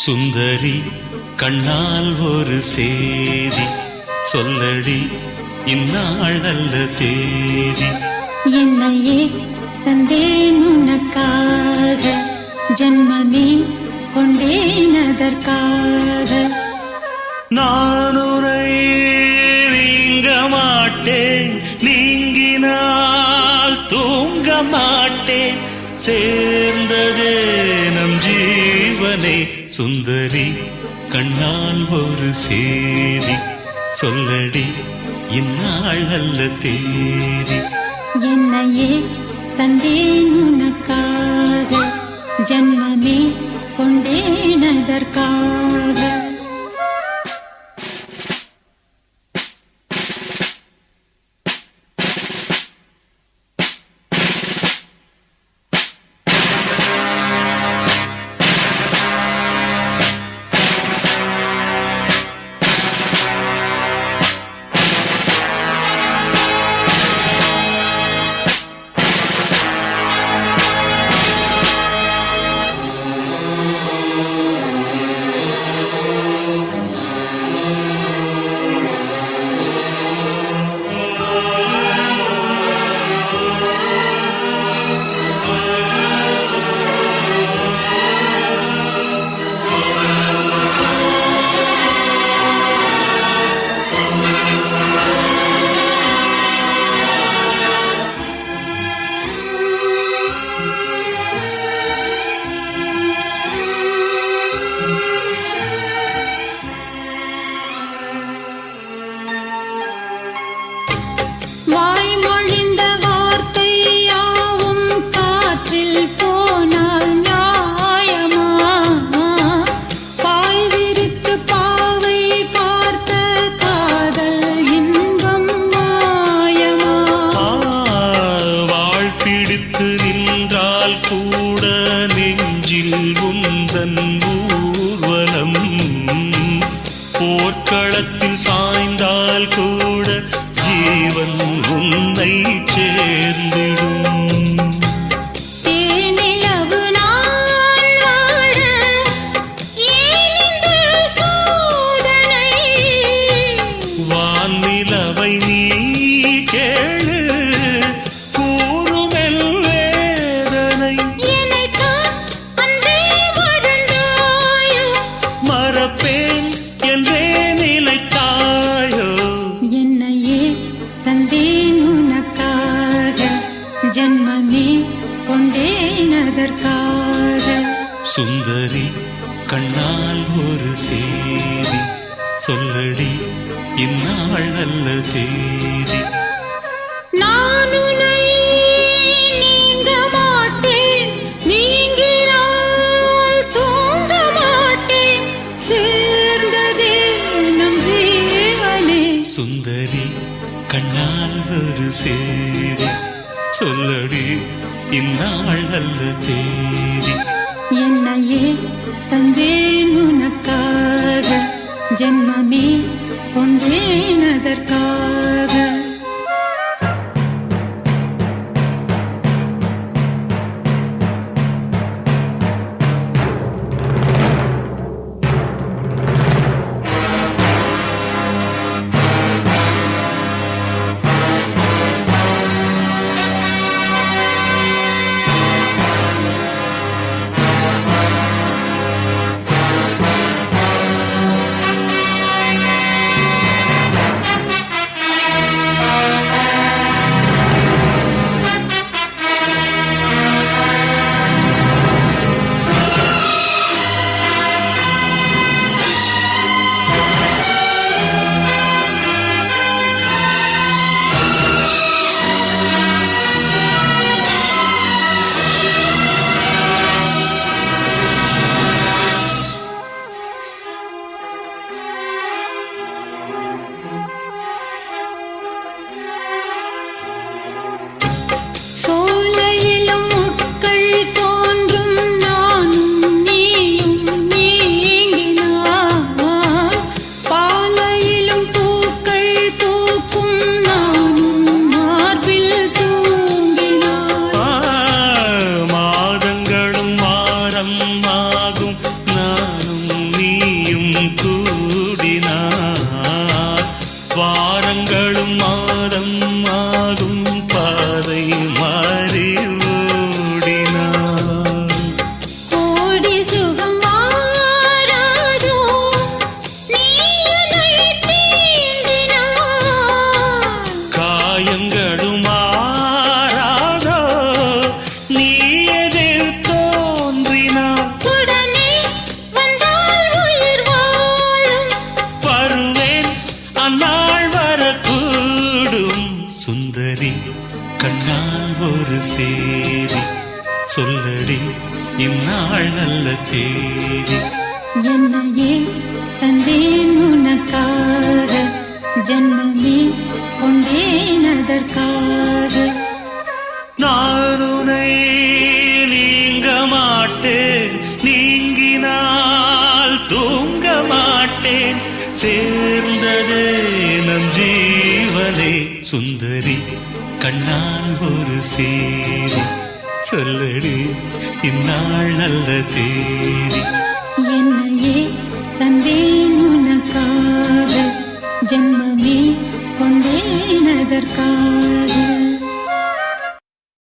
சுந்தரி கண்ணால் ஒரு சேதி சொல்லடி, இந்நாள் நல்ல தேதி. என்னையே தந்தேன் உனக்காக, ஜன்மமே கொண்டேன் அதற்காக. நான் உரை நீங்க மாட்டேன், நீங்கினால் தூங்க மாட்டேன். சேர்ந்ததே நம் ஜீவனே. சுந்தரி கண்ணால் ஒரு சேதி சொல்லடி, இந்நாள் நல்ல தேதி. என்னையே தந்தேன் உனக்காக, ஜன்மமே கொண்டேன் அதற்காக. போர்க்களத்தில் சாய்ந்தால் கூட ஜீவன் உன்னை சேர்ந்திடும். தேனிலவு நான் வாழ ஏன் இந்த சோதனை? வானிலவை நீ கேளு, கூறுமெல் வேதனை. என்னைத்தான் அன்றே மறந்தாயோ, மறப்பேன் என்றே நிலைத்தாயோ. என்னையே தந்தேன் உனக்காக, ஜன்மமே கொண்டேன் அதற்காக. சுந்தரி கண்ணால் ஒரு சேதி சொல்லடி, இந்நாள் நல்ல தேதி. நான் உன்னை நீங்க மாட்டேன், நீங்கினால் தூங்க மாட்டேன். சேர்ந்ததே நம் ஜீவனே. சுந்தரி கண்ணால் ஒரு சேதி சொல்லடி, இந்நாள் நல்ல தேதி. என்னையே தந்தேன் உனக்காக, ஜன்மமே கொண்டேன் அதற்காக. சேரி சொல்லடி இந்நாள் நல்ல தேதி என்னையே தந்தேன் உனக்காக ஜன்மமே கொண்டேன் அதற்காக நான் உன்னை நீங்க மாட்டேன் நீங்கினால் தூங்க மாட்டேன் சேர்ந்ததே நம் ஜீவனே சுந்தரி கண்ணால் ஒரு சேரி சொல்லடி இந்நாள் நல்ல தேதி என்னையே தந்தேன் உனக்காக ஜன்மமே கொண்டேன் அதற்காக